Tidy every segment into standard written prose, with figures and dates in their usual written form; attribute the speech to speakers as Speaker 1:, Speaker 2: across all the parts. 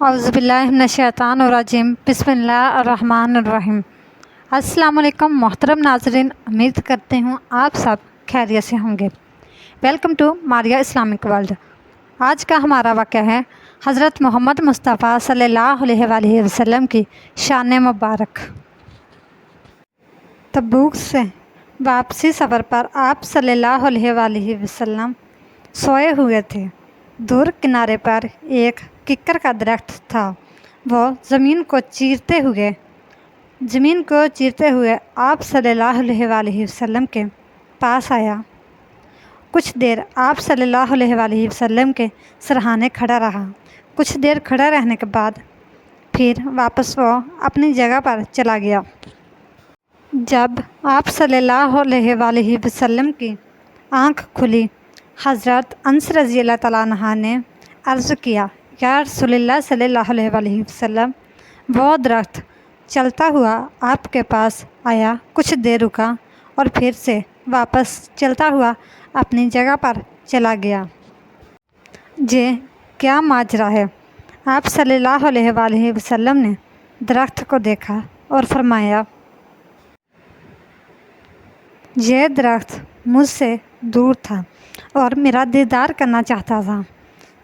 Speaker 1: اعوذ باللہ من الشیطان الرجیم بسم اللہ الرحمن الرحیم۔ السلام علیکم محترم ناظرین، امید کرتے ہوں آپ سب خیریت سے ہوں گے۔ Welcome to Maria Islamic world. آج کا ہمارا واقعہ ہے حضرت محمد مصطفیٰ صلی اللہ علیہ وآلہ وسلم کی شان مبارک۔ تبوک سے واپسی سفر پر آپ صلی اللہ علیہ وآلہ وسلم سوئے ہوئے تھے۔ دور کنارے پر ایک ککر کا درخت تھا۔ وہ زمین کو چیرتے ہوئے آپ صلی اللہ علیہ وآلہ وسلم کے پاس آیا۔ کچھ دیر آپ صلی اللہ علیہ وآلہ وسلم کے سرہانے کھڑا رہا۔ کچھ دیر کھڑا رہنے کے بعد پھر واپس وہ اپنی جگہ پر چلا گیا۔ جب آپ صلی اللہ علیہ وآلہ وسلم کی آنکھ کھلی، حضرت انس رضی اللہ تعالیٰ عنہ نے عرض کیا، یا رسول اللہ صلی اللہ علیہ وآلہ وسلم، وہ درخت چلتا ہوا آپ کے پاس آیا، کچھ دیر رکا اور پھر سے واپس چلتا ہوا اپنی جگہ پر چلا گیا۔ یہ کیا ماجرا ہے؟ آپ صلی اللہ علیہ وآلہ وسلم نے درخت کو دیکھا اور فرمایا، یہ درخت مجھ سے دور تھا اور میرا دیدار کرنا چاہتا تھا۔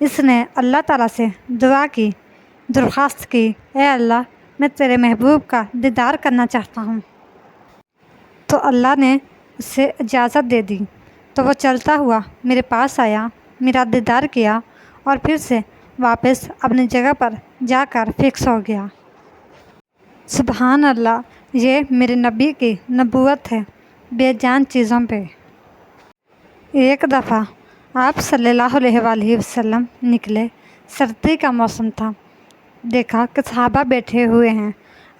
Speaker 1: اس نے اللہ تعالیٰ سے درخواست کی، اے اللہ، میں تیرے محبوب کا دیدار کرنا چاہتا ہوں۔ تو اللہ نے اسے اجازت دے دی، تو وہ چلتا ہوا میرے پاس آیا، میرا دیدار کیا اور پھر سے واپس اپنی جگہ پر جا کر فکس ہو گیا۔ سبحان اللہ، یہ میرے نبی کی نبوت ہے بے جان چیزوں پہ۔ ایک دفعہ آپ صلی اللہ علیہ وآلہ وسلم نکلے، سردی کا موسم تھا۔ دیکھا کہ صحابہ بیٹھے ہوئے ہیں۔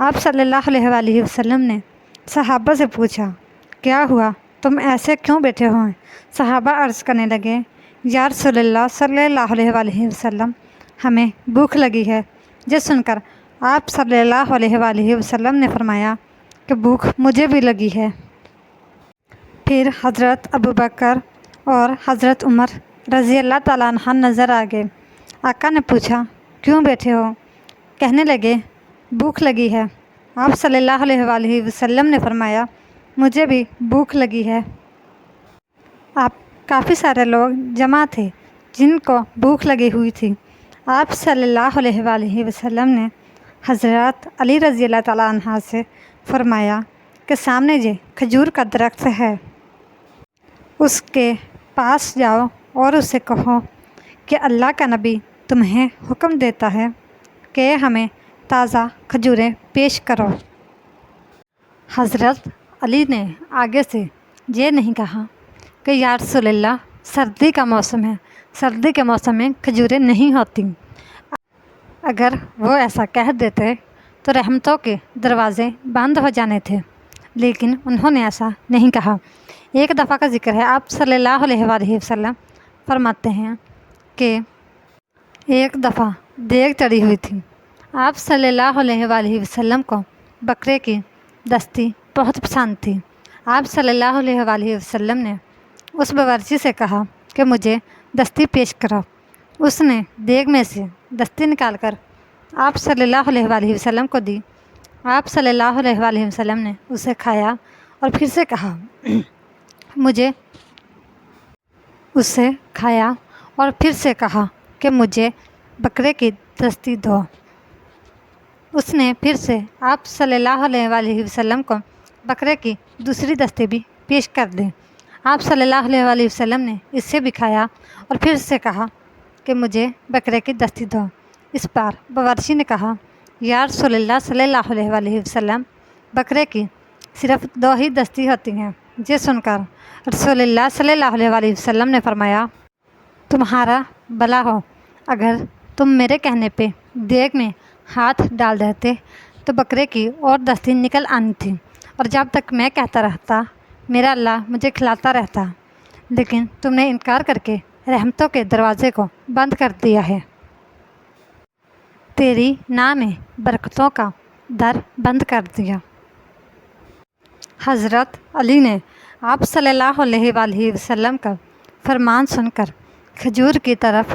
Speaker 1: آپ صلی اللہ علیہ وآلہ وسلم نے صحابہ سے پوچھا، کیا ہوا، تم ایسے کیوں بیٹھے ہو ہیں؟ صحابہ عرض کرنے لگے، یا رسول اللہ صلی اللہ علیہ وآلہ وسلم، ہمیں بھوک لگی ہے۔ یہ سن کر آپ صلی اللہ علیہ وآلہ وسلم نے فرمایا کہ بھوک مجھے بھی لگی ہے۔ پھر حضرت ابوبکر اور حضرت عمر رضی اللہ تعالیٰ عنہ نظر آ گئے۔ آقا نے پوچھا، کیوں بیٹھے ہو؟ کہنے لگے، بھوک لگی ہے۔ آپ صلی اللہ علیہ وآلہ وسلم نے فرمایا، مجھے بھی بھوک لگی ہے۔ آپ کافی سارے لوگ جمع تھے جن کو بھوک لگی ہوئی تھی۔ آپ صلی اللہ علیہ وآلہ وسلم نے حضرت علی رضی اللہ تعالیٰ عنہ سے فرمایا کہ سامنے یہ کھجور کا درخت ہے، اس کے پاس جاؤ اور اسے کہو کہ اللہ کا نبی تمہیں حکم دیتا ہے کہ ہمیں تازہ کھجوریں پیش کرو۔ حضرت علی نے آگے سے یہ نہیں کہا کہ یا رسول اللہ، سردی کا موسم ہے، سردی کے موسم میں کھجوریں نہیں ہوتی۔ اگر وہ ایسا کہہ دیتے تو رحمتوں کے دروازے بند ہو جانے تھے، لیکن انہوں نے ایسا نہیں کہا۔ ایک دفعہ کا ذکر ہے، آپ صلی اللہ علیہ وآلہ وسلم فرماتے ہیں کہ ایک دفعہ دیگ چڑھی ہوئی تھی۔ آپ صلی اللہ علیہ وآلہ وسلم کو بکرے کی دستی بہت پسند تھی۔ آپ صلی اللہ علیہ وآلہ وسلم نے اس باورچی سے کہا کہ مجھے دستی پیش کرو۔ اس نے دیگ میں سے دستی نکال کر آپ صلی اللہ علیہ وآلہ وسلم کو دی۔ آپ صلی اللہ علیہ وآلہ وسلم نے اسے کھایا اور پھر سے کہا، کہ مجھے بکرے کی دستی دو۔ اس نے پھر سے آپ صلی اللہ علیہ وآلہ وسلم کو بکرے کی دوسری دستی بھی پیش کر دی۔ آپ صلی اللہ علیہ وآلہ وسلم نے اس سے بھی کھایا اور پھر سے کہا کہ مجھے بکرے کی دستی دو۔ اس بار باورچی نے کہا، یا رسول اللہ صلی اللہ علیہ وآلہ وسلم، بکرے کی صرف 2 ہی دستی ہوتی ہیں۔ یہ سن کر رسول اللہ صلی اللہ علیہ وآلہ وسلم نے فرمایا، تمہارا بھلا ہو، اگر تم میرے کہنے پہ دیگ میں ہاتھ ڈال دیتے تو بکرے کی اور دستی نکل آنی تھی، اور جب تک میں کہتا رہتا میرا اللہ مجھے کھلاتا رہتا، لیکن تم نے انکار کر کے رحمتوں کے دروازے کو بند کر دیا ہے۔ تیری نام میں برکتوں کا در بند کر دیا۔ حضرت علی نے آپ صلی اللہ علیہ وآلہ وسلم کا فرمان سن کر کھجور کی طرف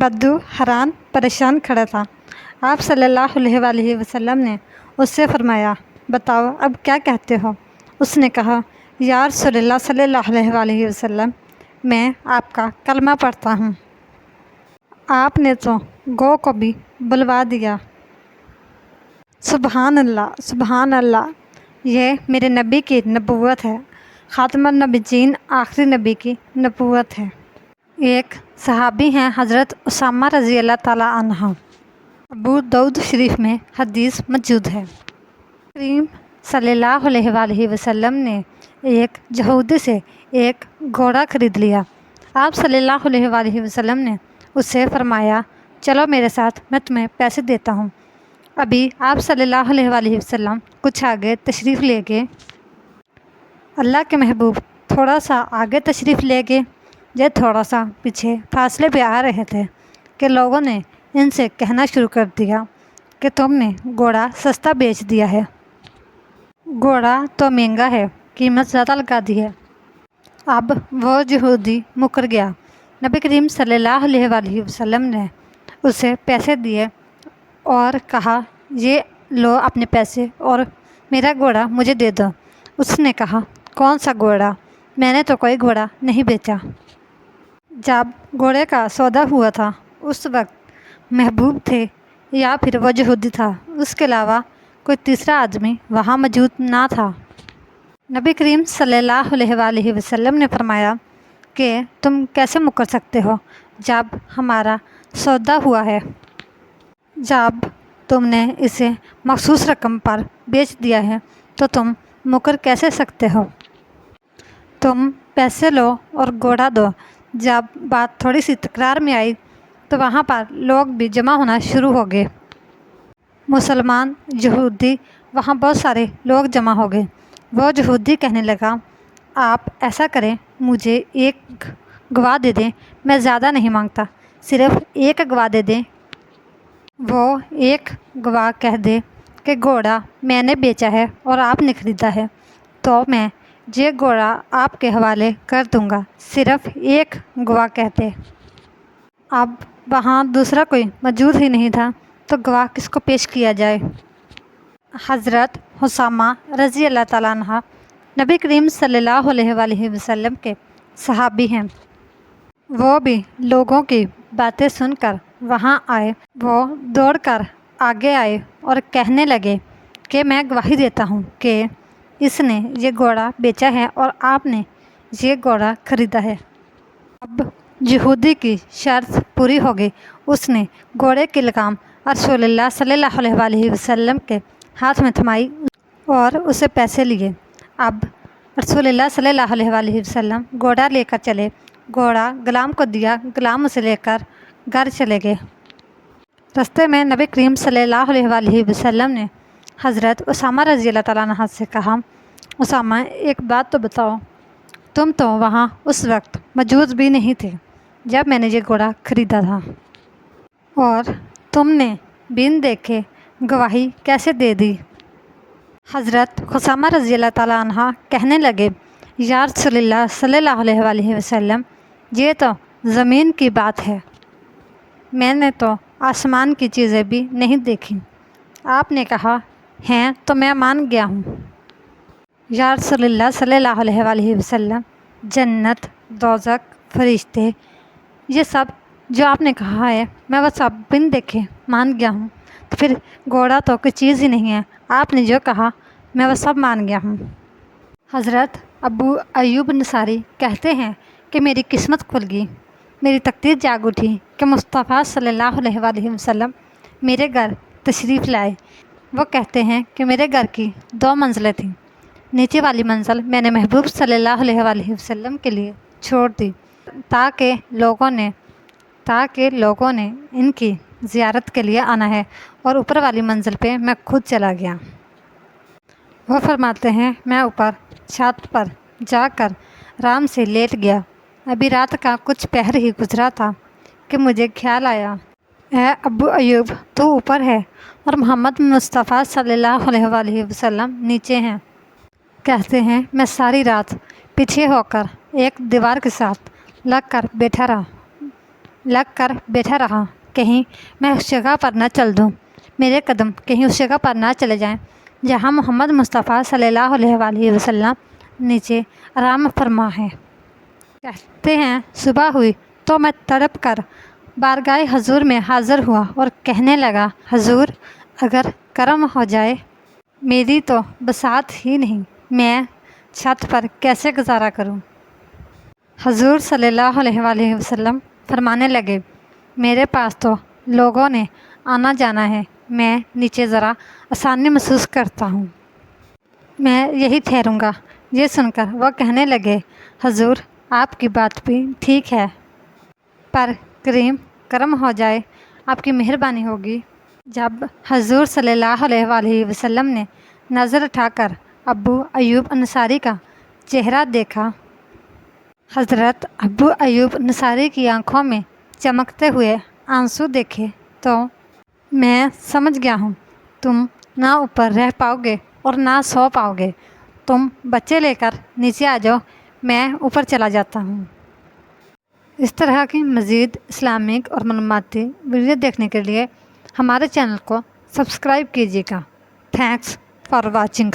Speaker 1: بدو حیران پریشان کھڑا تھا۔ آپ صلی اللہ علیہ وسلم نے اس سے فرمایا، بتاؤ اب کیا کہتے ہو؟ اس نے کہا، یا رسول اللہ صلی اللہ علیہ وسلم، میں آپ کا کلمہ پڑھتا ہوں۔ آپ نے تو گو کو بھی بلوا دیا۔ سبحان اللہ، سبحان اللہ، یہ میرے نبی کی نبوت ہے، خاتم النبیین، آخری نبی کی نبوت ہے۔ ایک صحابی ہیں حضرت اسامہ رضی اللہ تعالیٰ عنہ۔ ابو داؤد شریف میں حدیث موجود ہے۔ کریم صلی اللہ علیہ وسلم نے ایک یہودی سے ایک گھوڑا خرید لیا۔ آپ صلی اللہ علیہ وسلم نے اس سے فرمایا، چلو میرے ساتھ، میں تمہیں پیسے دیتا ہوں۔ ابھی آپ صلی اللہ علیہ وسلم کچھ آگے تشریف لے گئے، اللہ کے محبوب تھوڑا سا آگے تشریف لے گئے، یہ تھوڑا سا پیچھے فاصلے پہ آ رہے تھے کہ لوگوں نے ان سے کہنا شروع کر دیا کہ تم نے گھوڑا سستا بیچ دیا ہے، گھوڑا تو مہنگا ہے، قیمت زیادہ لگا دی ہے۔ اب وہ یہودی مکر گیا۔ نبی کریم صلی اللہ علیہ وسلم نے اسے پیسے دیے اور کہا، یہ لو اپنے پیسے اور میرا گھوڑا مجھے دے دو۔ اس نے کہا، کون سا گھوڑا؟ میں نے تو کوئی گھوڑا نہیں بیچا۔ جب گھوڑے کا سودا ہوا تھا اس وقت محبوب تھے یا پھر وہ یہودی تھا، اس کے علاوہ کوئی تیسرا آدمی وہاں موجود نہ تھا۔ نبی کریم صلی اللہ علیہ وسلم نے فرمایا کہ تم کیسے مکر سکتے ہو جب ہمارا سودا ہوا ہے؟ جب تم نے اسے مخصوص رقم پر بیچ دیا ہے تو تم مکر کیسے سکتے ہو؟ تم پیسے لو اور گھوڑا دو۔ جب بات تھوڑی سی تکرار میں آئی تو وہاں پر لوگ بھی جمع ہونا شروع ہو گئے، مسلمان، یہودی، وہاں بہت سارے لوگ جمع ہو گئے۔ وہ یہودی کہنے لگا، آپ ایسا کریں، مجھے ایک گواہ دے دیں، میں زیادہ نہیں مانگتا، صرف ایک گواہ دے دیں۔ وہ ایک گواہ کہہ دے کہ گھوڑا میں نے بیچا ہے اور آپ نے خریدا ہے تو میں یہ گھوڑا آپ کے حوالے کر دوں گا، صرف ایک گواہ کہتے۔ اب وہاں دوسرا کوئی موجود ہی نہیں تھا تو گواہ کس کو پیش کیا جائے؟ حضرت اسامہ رضی اللہ تعالیٰ عنہ نبی کریم صلی اللہ علیہ وسلم کے صحابی ہیں۔ وہ بھی لوگوں کی باتیں سن کر وہاں آئے۔ وہ دوڑ کر آگے آئے اور کہنے لگے کہ میں گواہی دیتا ہوں کہ اس نے یہ گھوڑا بیچا ہے اور آپ نے یہ گھوڑا خریدا ہے۔ اب یہودی کی شرط پوری ہو گئی۔ اس نے گھوڑے کی لگام رسول اللہ صلی اللہ علیہ وسلم کے ہاتھ میں تھمائی اور اسے پیسے لیے۔ اب رسول اللہ صلی اللہ علیہ وسلم گھوڑا لے کر چلے، گھوڑا غلام کو دیا، غلام اسے لے کر گھر چلے گئے۔ رستے میں نبی کریم صلی اللہ علیہ وسلم نے حضرت اسامہ رضی اللہ تعالیٰ عنہ سے کہا، اسامہ ایک بات تو بتاؤ، تم تو وہاں اس وقت موجود بھی نہیں تھے جب میں نے یہ گھوڑا خریدا تھا، اور تم نے بن دیکھے گواہی کیسے دے دی؟ حضرت اسامہ رضی اللہ تعالیٰ عنہ کہنے لگے، یا رسول اللہ صلی اللہ علیہ وسلم، یہ تو زمین کی بات ہے، میں نے تو آسمان کی چیزیں بھی نہیں دیکھی۔ آپ نے کہا، ہیں تو میں مان گیا ہوں۔ یا رسول اللہ صلی اللہ علیہ وسلم، جنت، دوزخ، فرشتے، یہ سب جو آپ نے کہا ہے میں وہ سب بن دیکھے مان گیا ہوں، تو پھر گھوڑا تو کوئی چیز ہی نہیں ہے، آپ نے جو کہا میں وہ سب مان گیا ہوں۔ حضرت ابو ایوب انصاری کہتے ہیں کہ میری قسمت کھل گئی، میری تقدیر جاگ اٹھی کہ مصطفیٰ صلی اللہ علیہ وسلم میرے گھر تشریف لائے۔ وہ کہتے ہیں کہ میرے گھر کی 2 منزلیں تھیں، نیچے والی منزل میں نے محبوب صلی اللہ علیہ وسلم کے لیے چھوڑ دی تاکہ لوگوں نے ان کی زیارت کے لیے آنا ہے، اور اوپر والی منزل پہ میں خود چلا گیا۔ وہ فرماتے ہیں، میں اوپر چھت پر جا کر آرام سے لیٹ گیا۔ ابھی رات کا کچھ پہر ہی گزرا تھا کہ مجھے خیال آیا، اے ابو ایوب، تو اوپر ہے اور محمد مصطفیٰ صلی اللہ علیہ وسلم نیچے ہیں۔ کہتے ہیں میں ساری رات پیچھے ہو کر ایک دیوار کے ساتھ لگ کر بیٹھا رہا۔ لگ کر بیٹھا رہا، کہیں میں اس جگہ پر نہ چل دوں، میرے قدم کہیں اس جگہ پر نہ چلے جائیں جہاں محمد مصطفیٰ صلی اللہ علیہ وآلہ وسلم نیچے آرام فرما ہے۔ کہتے ہیں صبح ہوئی تو میں تڑپ کر بارگاہ حضور میں حاضر ہوا اور کہنے لگا، حضور اگر کرم ہو جائے، میری تو بساط ہی نہیں، میں چھت پر کیسے گزارا کروں؟ حضور صلی اللہ علیہ وآلہ وسلم فرمانے لگے، میرے پاس تو لوگوں نے آنا جانا ہے، میں نیچے ذرا آسانی محسوس کرتا ہوں، میں یہی ٹھہروں گا۔ یہ سن کر وہ کہنے لگے، حضور آپ کی بات بھی ٹھیک ہے، پر کرم ہو جائے، آپ کی مہربانی ہوگی۔ جب حضور صلی اللہ علیہ وآلہ وسلم نے نظر اٹھا کر ابو ایوب انصاری کا چہرہ دیکھا، حضرت ابو ایوب انصاری کی آنکھوں میں چمکتے ہوئے آنسو دیکھے تو میں سمجھ گیا ہوں تم نہ اوپر رہ پاؤ گے اور نہ سو پاؤ گے، تم بچے لے کر نیچے آ جاؤ، میں اوپر چلا جاتا ہوں۔ اس طرح کی مزید اسلامک اور معلوماتی ویڈیو دیکھنے کے لیے ہمارے چینل کو سبسکرائب کیجیے گا۔ Thanks for watching.